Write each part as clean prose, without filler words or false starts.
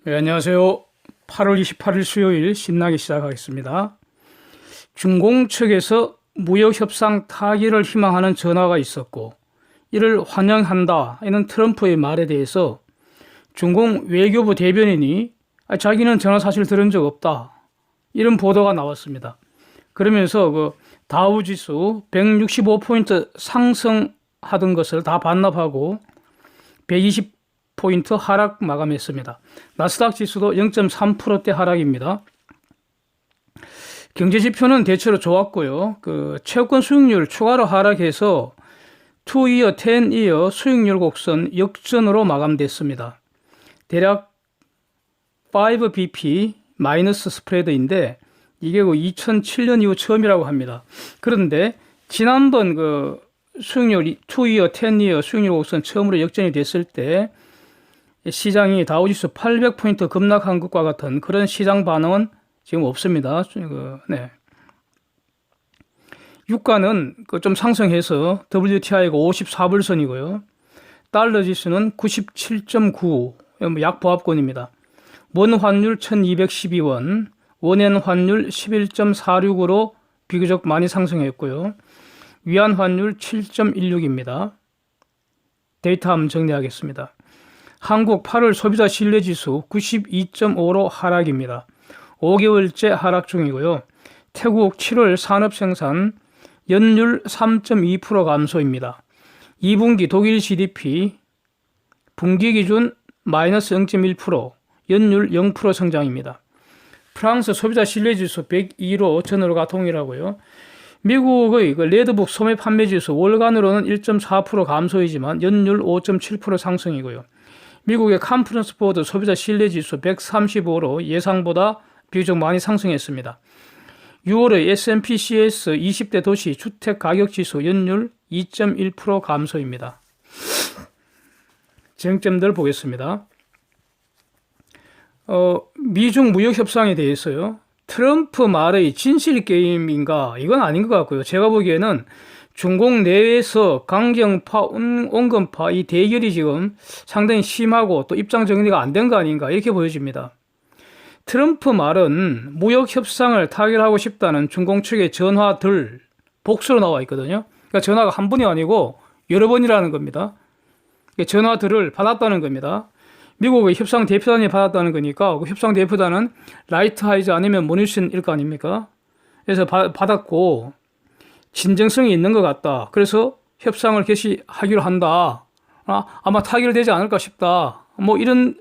네, 안녕하세요. 8월 28일 수요일 신나게 시작하겠습니다. 중공 측에서 무역협상 타결을 희망하는 전화가 있었고 이를 환영한다 이는 트럼프의 말에 대해서 중공 외교부 대변인이 자기는 전화 사실 들은 적 없다 이런 보도가 나왔습니다. 그러면서 그 다우지수 165포인트 상승하던 것을 다 반납하고 120포인트 하락 마감했습니다. 나스닥 지수도 0.3%대 하락입니다. 경제지표는 대체로 좋았고요. 그 채권 수익률 추가로 하락해서 2이어, 10이어 수익률 곡선 역전으로 마감됐습니다. 대략 5bp 마이너스 스프레드인데 이게 2007년 이후 처음이라고 합니다. 그런데 지난번 그 수익률 2이어, 10이어 수익률 곡선 처음으로 역전이 됐을 때 시장이 다우지수 800포인트 급락한 것과 같은 그런 시장 반응은 지금 없습니다. 유가는 좀 상승해서 WTI가 54불선이고요. 달러 지수는 97.9, 약보합권입니다. 원 환율 1212원, 원엔 환율 11.46으로 비교적 많이 상승했고요. 위안 환율 7.16입니다. 데이터 한번 정리하겠습니다. 한국 8월 소비자 신뢰지수 92.5로 하락입니다. 5개월째 하락 중이고요. 태국 7월 산업생산 연율 3.2% 감소입니다. 2분기 독일 GDP 분기 기준 마이너스 0.1%, 연율 0% 성장입니다. 프랑스 소비자 신뢰지수 102로 전월과 동일하고요. 미국의 레드북 소매 판매지수 월간으로는 1.4% 감소이지만 연율 5.7% 상승이고요. 미국의 컨퍼런스 보드 소비자 신뢰지수 135로 예상보다 비교적 많이 상승했습니다. 6월의 S&P CS 20대 도시 주택가격지수 연율 2.1% 감소입니다. 쟁점들 보겠습니다. 미중 무역협상에 대해서요. 트럼프 말의 진실 게임인가? 이건 아닌 것 같고요. 제가 보기에는 중공 내에서 강경파, 온건파 이 대결이 지금 상당히 심하고 또 입장 정리가 안 된 거 아닌가 이렇게 보여집니다. 트럼프 말은 무역협상을 타결하고 싶다는 중공 측의 전화들 복수로 나와 있거든요. 그러니까 전화가 한 번이 아니고 여러 번이라는 겁니다. 전화들을 받았다는 겁니다. 미국의 협상 대표단이 받았다는 거니까 그 협상 대표단은 라이트하이즈 아니면 모니슨일 거 아닙니까? 그래서 받았고 진정성이 있는 것 같다. 그래서 협상을 개시하기로 한다. 아마 타결되지 않을까 싶다. 뭐 이런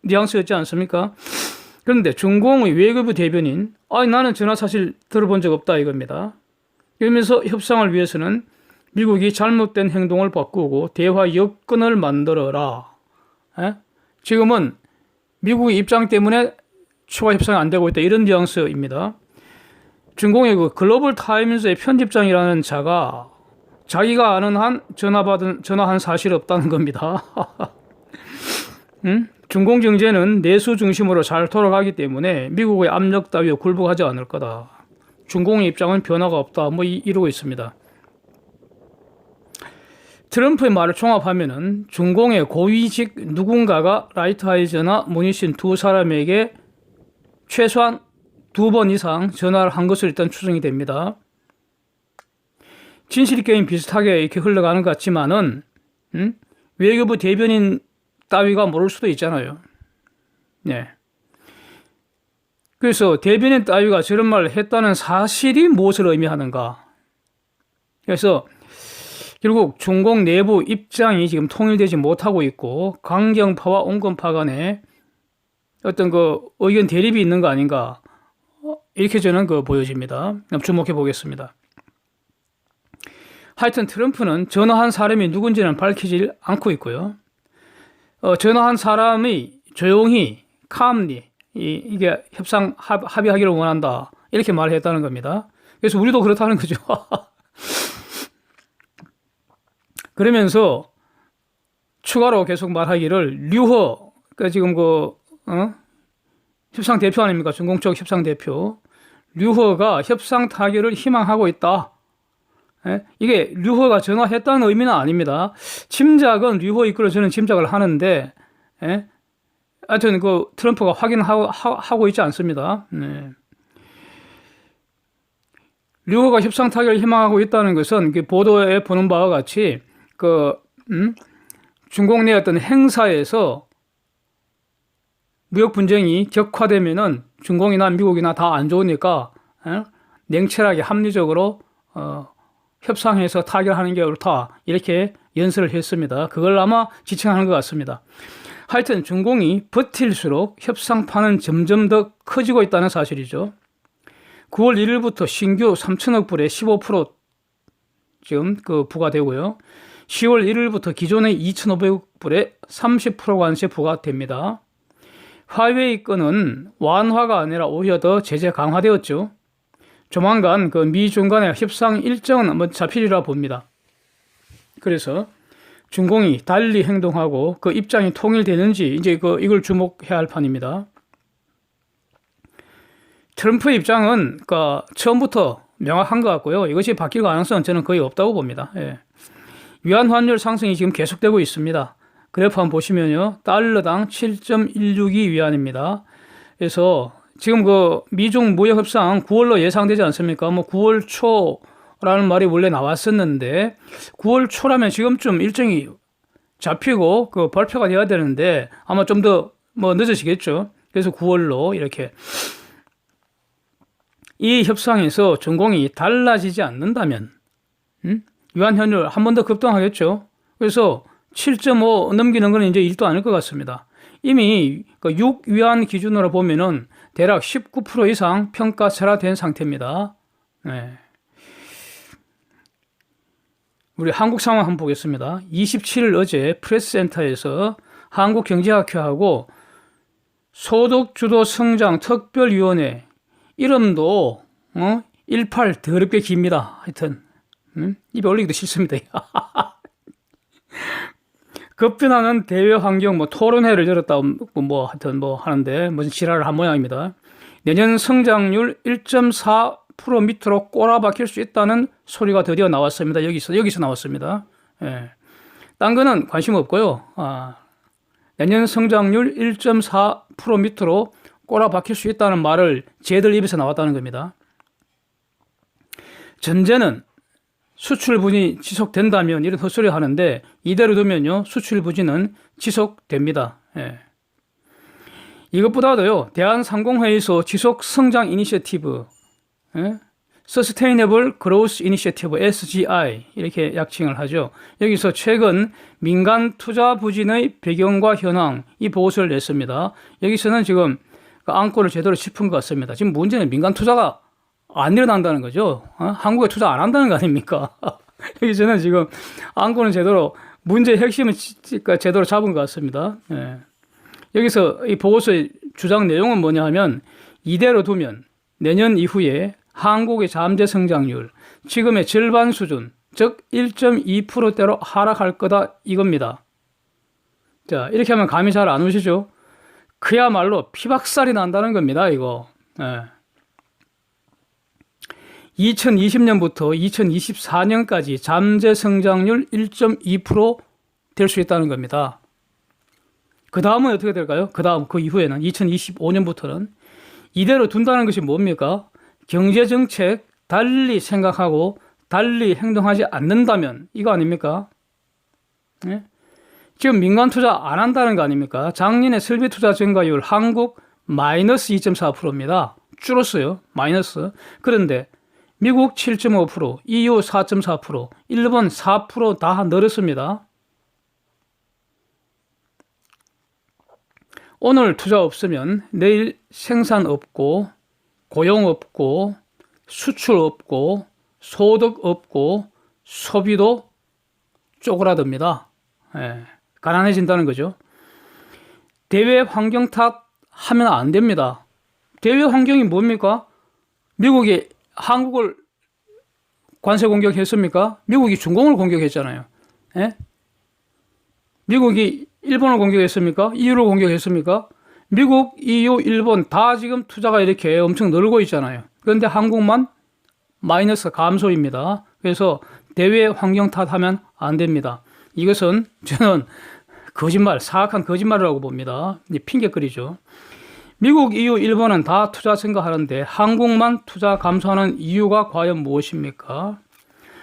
뉘앙스였지 않습니까? 그런데 중공의 외교부 대변인 나는 전화 사실 들어본 적 없다 이겁니다. 이러면서 협상을 위해서는 미국이 잘못된 행동을 바꾸고 대화 여건을 만들어라. 지금은 미국의 입장 때문에 추가 협상이 안 되고 있다 이런 뉘앙스입니다. 중공의 그 글로벌 타임즈의 편집장이라는 자가 자기가 아는 한 전화한 사실 없다는 겁니다. 중공 경제는 내수 중심으로 잘 돌아가기 때문에 미국의 압력 따위에 굴복하지 않을 거다. 중공의 입장은 변화가 없다. 이러고 있습니다. 트럼프의 말을 종합하면은 중공의 고위직 누군가가 라이트하이저나 모니슨 두 사람에게 최소한 2번 이상 전화를 한 것으로 일단 추정이 됩니다. 진실 게임 비슷하게 이렇게 흘러가는 것 같지만은 외교부 대변인 따위가 모를 수도 있잖아요. 네. 그래서 대변인 따위가 저런 말을 했다는 사실이 무엇을 의미하는가? 그래서 결국 중공 내부 입장이 지금 통일되지 못하고 있고 강경파와 온건파 간에 어떤 의견 대립이 있는 거 아닌가? 이렇게 저는 보여집니다. 주목해 보겠습니다. 하여튼 트럼프는 전화한 사람이 누군지는 밝히지 않고 있고요. 전화한 사람이 조용히, calmly, 이게 협상 합의하기를 원한다. 이렇게 말을 했다는 겁니다. 그래서 우리도 그렇다는 거죠. 그러면서 추가로 계속 말하기를 류허, 그러니까 지금 협상 대표 아닙니까? 중공 쪽 협상 대표. 류허가 협상 타결을 희망하고 있다. 이게 류허가 전화했다는 의미는 아닙니다. 짐작은 류허 이끌어 저는 짐작을 하는데 하여튼 그 트럼프가 확인하고 있지 않습니다. 네. 류호가 협상 타결을 희망하고 있다는 것은 그 보도에 보는 바와 같이 중국 내 어떤 행사에서 무역 분쟁이 격화되면은 중국이나 미국이나 다 안 좋으니까 냉철하게 합리적으로 협상해서 타결하는 게 옳다 이렇게 연설을 했습니다. 그걸 아마 지칭하는 것 같습니다. 하여튼 중공이 버틸수록 협상판은 점점 더 커지고 있다는 사실이죠. 9월 1일부터 신규 3천억 불에 15% 지금 부과되고요. 10월 1일부터 기존의 2,500억 불에 30% 관세 부과됩니다. 화웨이 건은 완화가 아니라 오히려 더 제재 강화되었죠. 조만간 미중 간의 협상 일정은 한번 잡히리라 봅니다. 그래서 중공이 달리 행동하고 그 입장이 통일되는지 이제 이걸 주목해야 할 판입니다. 트럼프의 입장은 처음부터 명확한 것 같고요. 이것이 바뀔 가능성은 저는 거의 없다고 봅니다. 예. 위안 환율 상승이 지금 계속되고 있습니다. 그래프 한번 보시면요. 달러당 7.162 위안입니다. 그래서 지금 미중 무역 협상 9월로 예상되지 않습니까? 9월 초라는 말이 원래 나왔었는데 9월 초라면 지금쯤 일정이 잡히고 발표가 돼야 되는데 아마 좀 더 늦어지겠죠. 그래서 9월로 이렇게 이 협상에서 중공이 달라지지 않는다면 위안 환율 한 번 더 급등하겠죠. 그래서 7.5 넘기는 건 이제 일도 아닐 것 같습니다. 이미 6위안 기준으로 보면은 대략 19% 이상 평가절하된 상태입니다. 네. 우리 한국 상황 한번 보겠습니다. 27일 어제 프레스센터에서 한국경제학회하고 소득주도 성장 특별위원회 이름도 18 더럽게 깁니다. 하여튼 입에 올리기도 싫습니다. 급변하는 대외 환경 토론회를 열었다 하여튼 하는데 무슨 지랄을 한 모양입니다. 내년 성장률 1.4% 밑으로 꼬라박힐 수 있다는 소리가 드디어 나왔습니다. 여기서 나왔습니다. 예. 딴 거는 관심 없고요. 내년 성장률 1.4% 밑으로 꼬라박힐 수 있다는 말을 쟤들 입에서 나왔다는 겁니다. 전제는 수출 부진이 지속된다면 이런 헛소리 하는데 이대로 두면요 수출 부진은 지속됩니다. 예. 이것보다도요 대한상공회의소 지속 성장 이니셔티브, Sustainable Growth Initiative (SGI) 이렇게 약칭을 하죠. 여기서 최근 민간 투자 부진의 배경과 현황 이 보고서를 냈습니다. 여기서는 지금 안건을 제대로 짚은 것 같습니다. 지금 문제는 민간 투자가 안 일어난다는 거죠. 한국에 투자 안 한다는 거 아닙니까? 여기서는 지금 안건은 제대로 문제의 핵심을 제대로 잡은 것 같습니다. 예. 여기서 이 보고서의 주장 내용은 뭐냐 하면 이대로 두면 내년 이후에 한국의 잠재 성장률 지금의 절반 수준 즉 1.2%대로 하락할 거다 이겁니다. 자 이렇게 하면 감이 잘 안 오시죠? 그야말로 피박살이 난다는 겁니다. 이거. 예. 2020년부터 2024년까지 잠재 성장률 1.2% 될 수 있다는 겁니다. 그 다음은 어떻게 될까요? 그 이후에는 2025년부터는 이대로 둔다는 것이 뭡니까? 경제정책 달리 생각하고 달리 행동하지 않는다면 이거 아닙니까? 네? 지금 민간 투자 안 한다는 거 아닙니까? 작년에 설비 투자 증가율 한국 마이너스 2.4%입니다. 줄었어요. 마이너스. 그런데 미국 7.5%, EU 4.4%, 일본 4% 다 늘었습니다. 오늘 투자 없으면 내일 생산 없고 고용 없고 수출 없고 소득 없고 소비도 쪼그라듭니다. 예, 가난해진다는 거죠. 대외 환경 탓하면 안 됩니다. 대외 환경이 뭡니까? 미국이 한국을 관세 공격했습니까? 미국이 중공을 공격했잖아요. 예? 미국이 일본을 공격했습니까? EU를 공격했습니까? 미국, EU, 일본 다 지금 투자가 이렇게 엄청 늘고 있잖아요. 그런데 한국만 마이너스 감소입니다. 그래서 대외 환경 탓하면 안 됩니다. 이것은 저는 거짓말, 사악한 거짓말이라고 봅니다. 핑계거리죠. 미국, EU, 일본은 다 투자 증가하는데 한국만 투자 감소하는 이유가 과연 무엇입니까?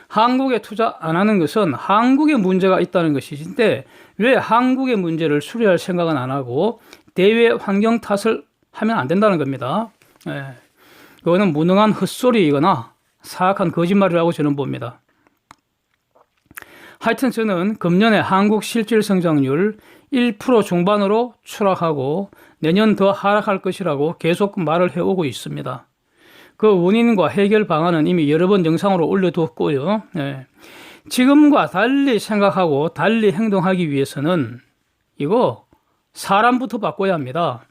한국에 투자 안 하는 것은 한국에 문제가 있다는 것이신데 왜 한국의 문제를 수리할 생각은 안 하고 대외 환경 탓을 하면 안 된다는 겁니다. 그거는 무능한 헛소리이거나 사악한 거짓말이라고 저는 봅니다. 하여튼 저는 금년에 한국 실질 성장률 1% 중반으로 추락하고 내년 더 하락할 것이라고 계속 말을 해오고 있습니다. 그 원인과 해결 방안은 이미 여러 번 영상으로 올려두었고요. 지금과 달리 생각하고 달리 행동하기 위해서는 이거 사람부터 바꿔야 합니다.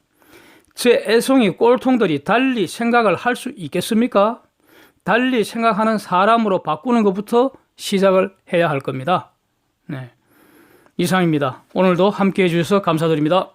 제 애송이 꼴통들이 달리 생각을 할 수 있겠습니까? 달리 생각하는 사람으로 바꾸는 것부터 시작을 해야 할 겁니다. 이상입니다. 오늘도 함께해 주셔서 감사드립니다.